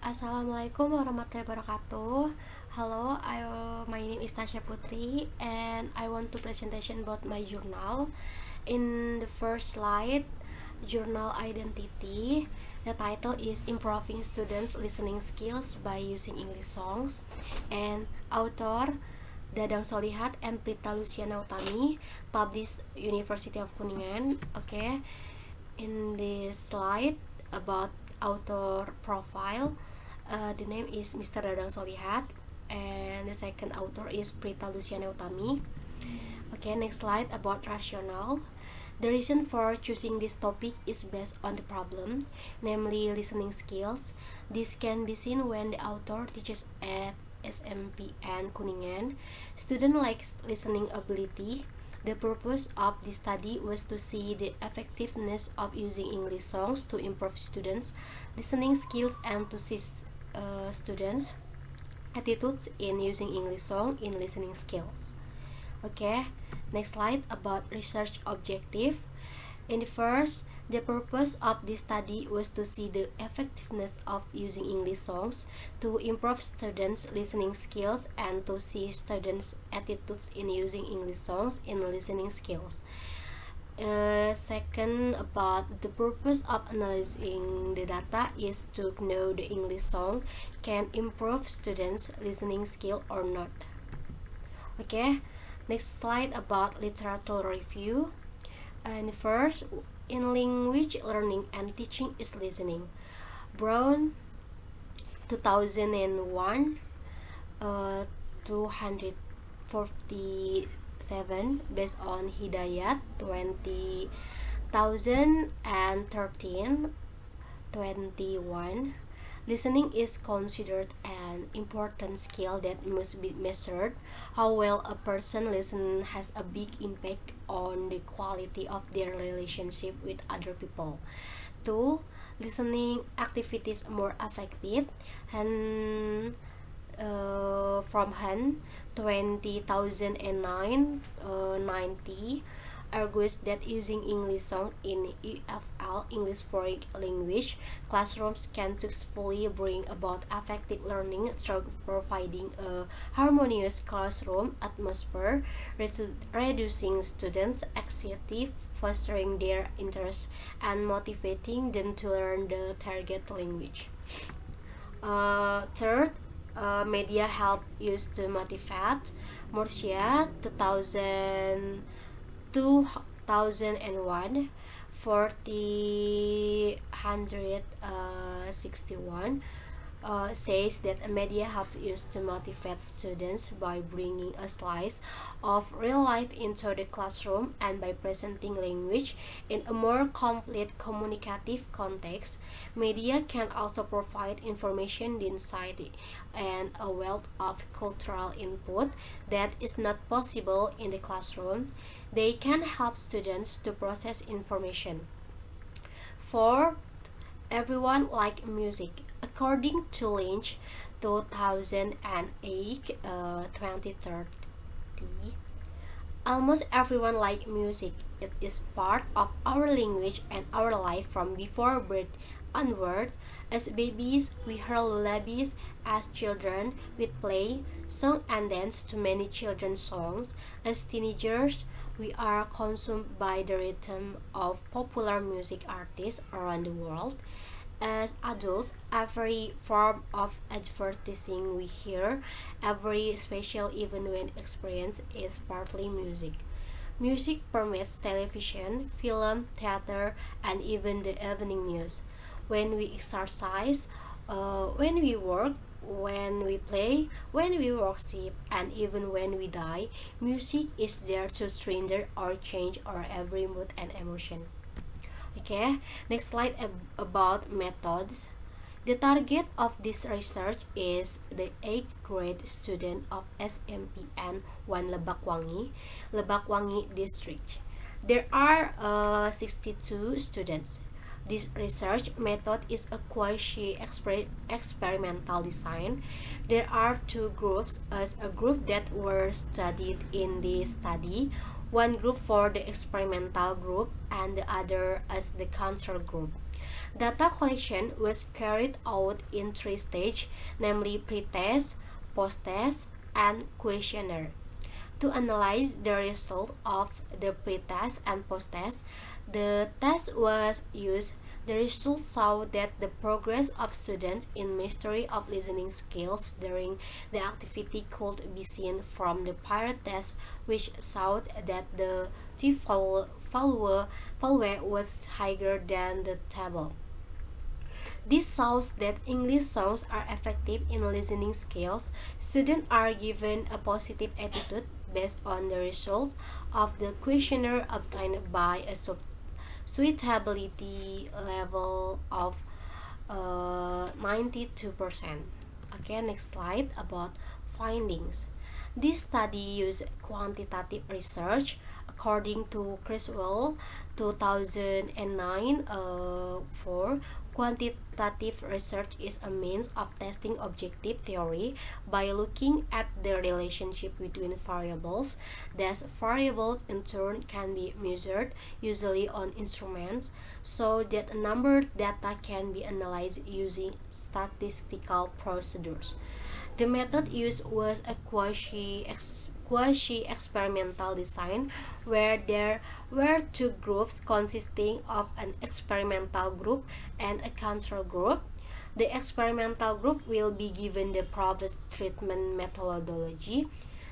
Assalamualaikum warahmatullahi wabarakatuh. Hello, my name is Tasya Putri, and I want to presentation about my journal. In the first slide, journal identity. The title is Improving Students' Listening Skills by Using English Songs, and author Dadang Solihat and Prita Luciana Utami, published University of Kuningan. Okay, in this slide about author profile. The name is Mr. Dadang Solihat, and the second author is Prita Luciana Utami. Okay, next slide about rationale. The reason for choosing this topic is based on the problem, namely listening skills. This can be seen when the author teaches at SMPN Kuningan. Student likes listening ability. The purpose of this study was to see the effectiveness of using English songs to improve students' listening skills and to see students' attitudes in using English song in listening skills. Okay, next slide about research objective. In the first, the purpose of this study was to see the effectiveness of using English songs to improve students' listening skills and to see students' attitudes in using English songs in listening skills. Second, about the purpose of analyzing the data is to know the English song can improve students' listening skill or not. Okay, next slide about literature review. And first, in language learning and teaching is listening. Brown, 2001, 247, based on Hidayat, 2013, 21. Listening is considered an important skill that must be measured. How well a person listens has a big impact on the quality of their relationship with other people. 2. Listening activities more effective. And from Han 2009, 90 argues that using English songs in EFL, English Foreign Language, classrooms can successfully bring about effective learning through providing a harmonious classroom atmosphere, reducing students' anxiety, fostering their interest, and motivating them to learn the target language. Third, media help used to motivate. Murcia 2001, 461, says that media helps used to motivate students by bringing a slice of real life into the classroom and by presenting language in a more complete communicative context. Media can also provide information, insight, and a wealth of cultural input that is not possible in the classroom. They can help students to process information. 4. Everyone likes music. According to Lynch, 2008, 2030, almost everyone likes music. It is part of our language and our life from before birth onward. As babies, we hear lullabies. As children, we play, sing, and dance to many children's songs. As teenagers, we are consumed by the rhythm of popular music artists around the world. As adults, every form of advertising we hear, every special event we experience is partly music. Music permeates television, film, theater, and even the evening news. When we exercise, when we work, when we play, when we worship, and even when we die, music is there to strengthen or change our every mood and emotion. Okay, next slide about methods. The target of this research is the 8th grade student of SMPN 1 Lebakwangi District. There are 62 students. This research method is a quasi-experimental design. There are two groups, as a group that were studied in this study, one group for the experimental group and the other as the control group. Data collection was carried out in three stages, namely pre-test, post-test, and questionnaire. To analyze the result of the pre-test and post-test, the test was used. The results showed that the progress of students in mastery of listening skills during the activity could be seen from the prior test, which showed that the value was higher than the table. This shows that English songs are effective in listening skills. Students are given a positive attitude based on the results of the questionnaire obtained by a suitability level of 92%. Okay, next slide about findings. This study used quantitative research according to Criswell 2009 for quantitative research is a means of testing objective theory by looking at the relationship between variables. These variables in turn can be measured, usually on instruments, so that a number data can be analyzed using statistical procedures. The method used was a quasi-experimental design where there were two groups consisting of an experimental group and a control group. The experimental group will be given the proposed treatment methodology,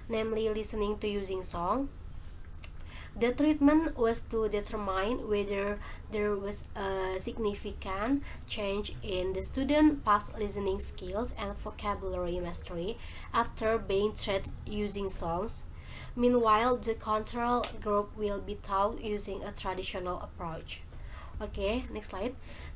namely listening to using song. The treatment was to determine whether there was a significant change in the student past listening skills and vocabulary mastery after being treated using songs. Meanwhile, the control group will be taught using a traditional approach. Okay, next slide.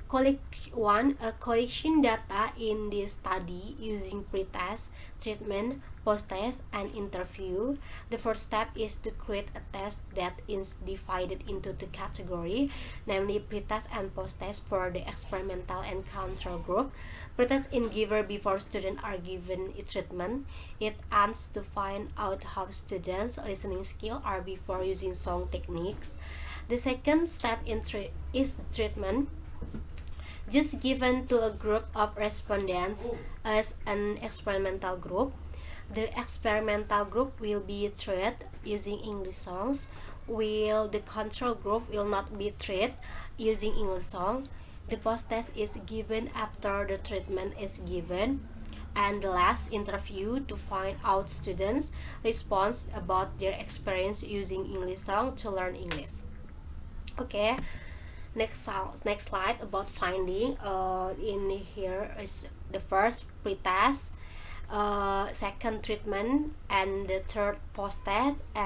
Collection data in this study using pre-test, treatment, post-test, and interview. The first step is to create a test that is divided into two categories, namely pre-test and post-test for the experimental and control group. Pre-test is given before students are given a treatment. It aims to find out how students' listening skills are before using song techniques. The second step is the treatment, just given to a group of respondents as an experimental group. The experimental group will be treated using English songs, while the control group will not be treated using English song. The post-test is given after the treatment is given. And the last interview to find out students' response about their experience using English song to learn English. Okay, next slide about finding. In here is the first pre-test, second treatment, and the third post-test.